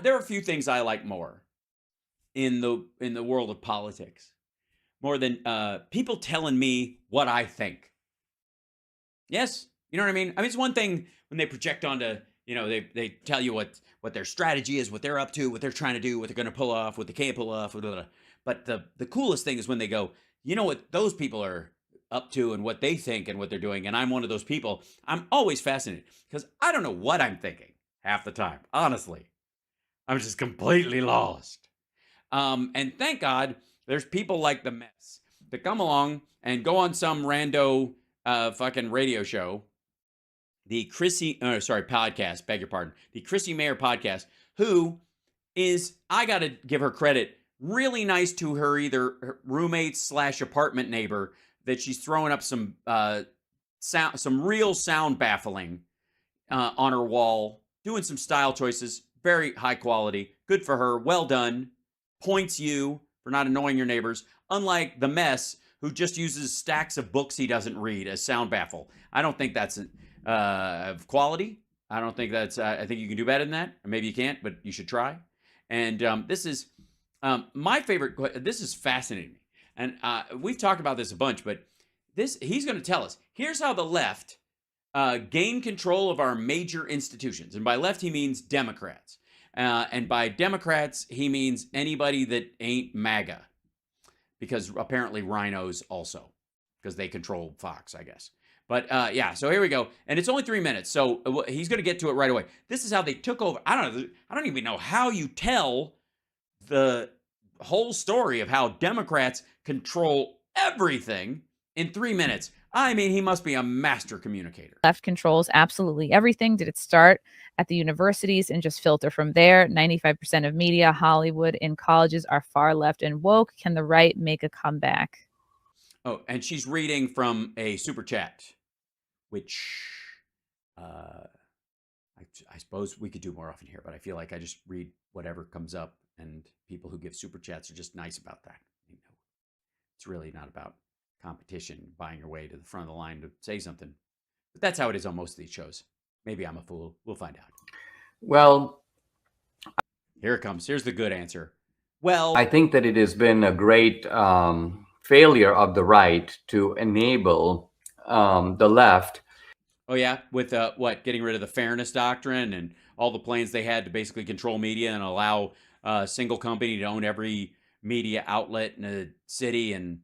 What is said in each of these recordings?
There are a few things I like more in the world of politics, more than people telling me what I think. Yes, you know what I mean. I mean, it's one thing when they project onto, they tell you what their strategy is, what they're up to, what they're trying to do, what they're going to pull off, what they can't pull off. Blah, blah, blah. But the coolest thing is when they go, you know what those people are up to and what they think and what they're doing, and I'm one of those people. I'm always fascinated because I don't know what I'm thinking half the time. Honestly, I'm just completely lost. And thank God there's people like the mess that come along and go on some rando fucking radio show, podcast, beg your pardon, the Chrissy Mayer podcast, who is, I got to give her credit, really nice to her either her roommate / apartment neighbor, that she's throwing up some some real sound baffling on her wall, doing some style choices, very high quality, good for her, well done. Points you for not annoying your neighbors, unlike the mess who just uses stacks of books he doesn't read as sound baffle. I don't think that's of quality. I don't think that's, I think you can do better than that. Or maybe you can't, but you should try. And this is my favorite. This is fascinating me. And we've talked about this a bunch, but he's going to tell us. Here's how the left gain control of our major institutions. And by left, he means Democrats. And by Democrats, he means anybody that ain't MAGA. Because apparently rhinos also, because they control Fox, I guess. But yeah, so here we go. And it's only 3 minutes, so he's going to get to it right away. This is how they took over. I don't even know how you tell the whole story of how Democrats control everything in 3 minutes. I mean, he must be a master communicator. Left controls absolutely everything. Did it start at the universities and just filter from there? 95% of media, Hollywood, and colleges are far left and woke. Can the right make a comeback? Oh, and she's reading from a super chat, which I suppose we could do more often here, but I feel like I just read whatever comes up, and people who give super chats are just nice about that. It's really not about competition, buying your way to the front of the line to say something. But that's how it is on most of these shows. Maybe I'm a fool. We'll find out. Well, here it comes. Here's the good answer. Well, I think that it has been a great failure of the right to enable the left. Oh, yeah? With getting rid of the fairness doctrine and all the plans they had to basically control media and allow a single company to own every media outlet in a city, and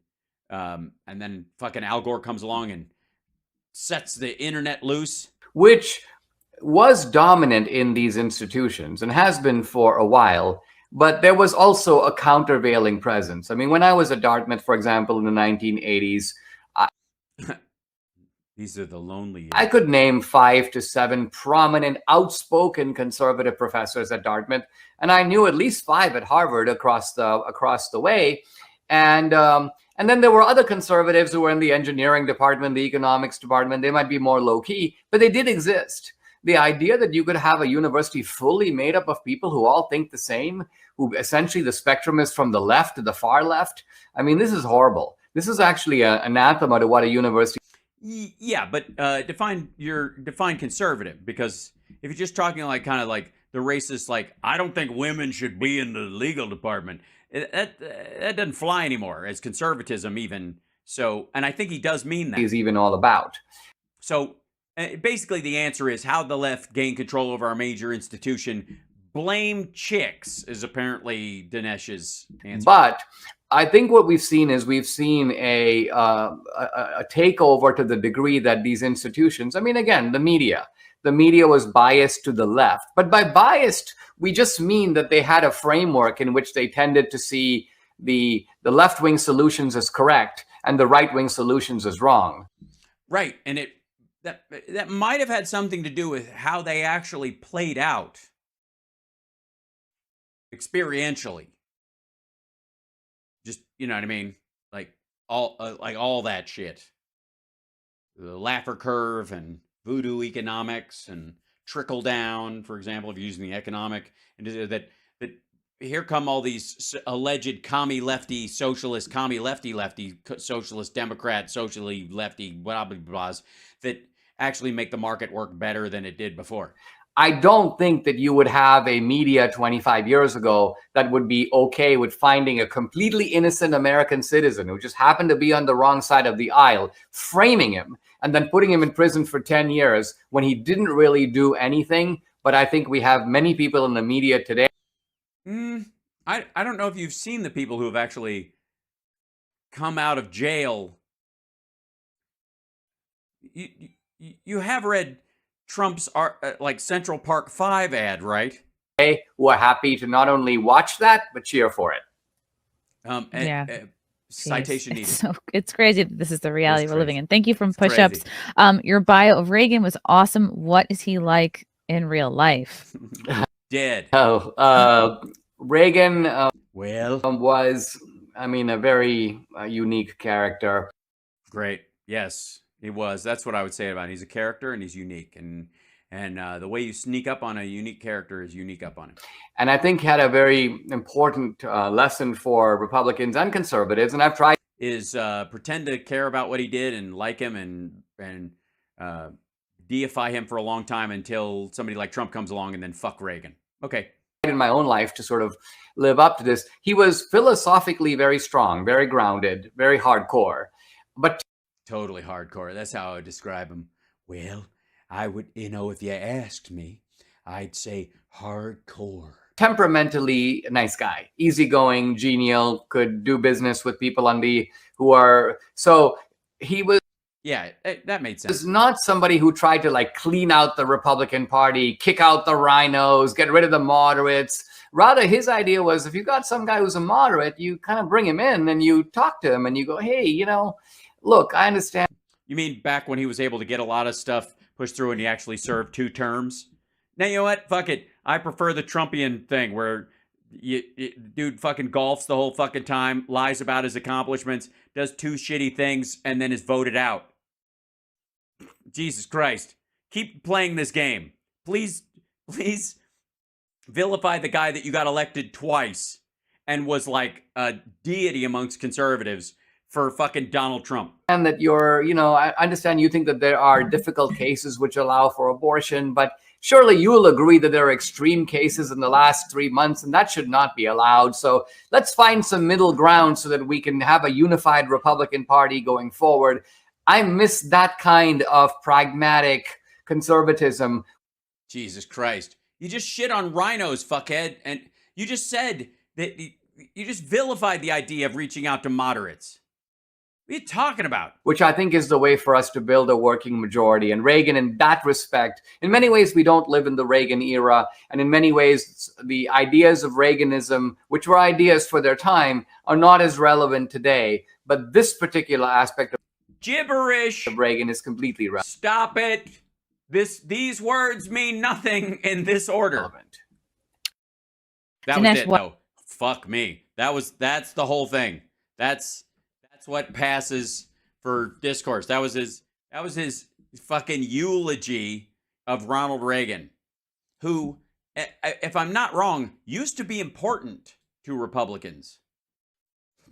then fucking Al Gore comes along and sets the internet loose. Which was dominant in these institutions and has been for a while, but there was also a countervailing presence. I mean, when I was at Dartmouth, for example, in the 1980s, these are the lonely years. I could name 5 to 7 prominent, outspoken conservative professors at Dartmouth, and I knew at least 5 at Harvard across the way. And then there were other conservatives who were in the engineering department, the economics department. They might be more low-key, but they did exist. The idea that you could have a university fully made up of people who all think the same, who essentially the spectrum is from the left to the far left. I mean, this is horrible. This is actually an anathema to what a university. Yeah, but define conservative, because if you're just talking like kind of like the racist, like, I don't think women should be in the legal department, that doesn't fly anymore as conservatism even. So, and I think he does mean that. Is even all about. So basically the answer is how the left gain control over our major institution. Blame chicks is apparently Dinesh's answer. But I think what we've seen is a takeover to the degree that these institutions, I mean, again, the media was biased to the left. But by biased, we just mean that they had a framework in which they tended to see the left-wing solutions as correct and the right-wing solutions as wrong. Right. And that might have had something to do with how they actually played out experientially. Just, you know what I mean? Like all that shit. The Laffer curve and voodoo economics and trickle down, for example, if you're using the economic, and that here come all these alleged commie lefty socialist, commie lefty socialist democrat, socially lefty blah blah blahs that actually make the market work better than it did before. I don't think that you would have a media 25 years ago that would be okay with finding a completely innocent American citizen who just happened to be on the wrong side of the aisle, framing him, and then putting him in prison for 10 years when he didn't really do anything. But I think we have many people in the media today. I don't know if you've seen the people who have actually come out of jail. You have read Trump's like Central Park 5 ad, right? Who are happy to not only watch that, but cheer for it. Citation needed. It's crazy that this is the reality we're living in. Thank you from Push-Ups. Your bio of Reagan was awesome. What is he like in real life? Dead. Reagan was, I mean, a very unique character. Great. Yes, he was. That's what I would say about him. He's a character and he's unique. And the way you sneak up on a unique character is unique up on him. And I think had a very important lesson for Republicans and conservatives. And I've tried is pretend to care about what he did and like him and deify him for a long time until somebody like Trump comes along and then fuck Reagan. Okay. In my own life to sort of live up to this. He was philosophically very strong, very grounded, very hardcore, but totally hardcore. That's how I would describe him. Well, I would, if you asked me, I'd say hardcore. Temperamentally a nice guy, easygoing, genial, could do business with people who are, so he was. Yeah, that made sense. He was not somebody who tried to like clean out the Republican Party, kick out the rhinos, get rid of the moderates. Rather, his idea was if you got some guy who's a moderate, you kind of bring him in and you talk to him and you go, hey, look, I understand. You mean back when he was able to get a lot of stuff pushed through and he actually served 2 terms? Now, you know what? Fuck it. I prefer the Trumpian thing where dude fucking golfs the whole fucking time, lies about his accomplishments, does 2 shitty things, and then is voted out. Jesus Christ. Keep playing this game. Please vilify the guy that you got elected twice and was like a deity amongst conservatives for fucking Donald Trump. And that I understand you think that there are difficult cases which allow for abortion, but surely you will agree that there are extreme cases in the last 3 months and that should not be allowed. So let's find some middle ground so that we can have a unified Republican Party going forward. I miss that kind of pragmatic conservatism. Jesus Christ. You just shit on rhinos, fuckhead. And you just said that you just vilified the idea of reaching out to moderates. What are you talking about? Which I think is the way for us to build a working majority. And Reagan, in that respect, in many ways, we don't live in the Reagan era. And in many ways, the ideas of Reaganism, which were ideas for their time, are not as relevant today. But this particular aspect of gibberish of Reagan is completely relevant. Stop it. These words mean nothing in this order. That was it. No, fuck me. That's the whole thing. That's what passes for discourse. That was his fucking eulogy of Ronald Reagan, who, if I'm not wrong, used to be important to Republicans.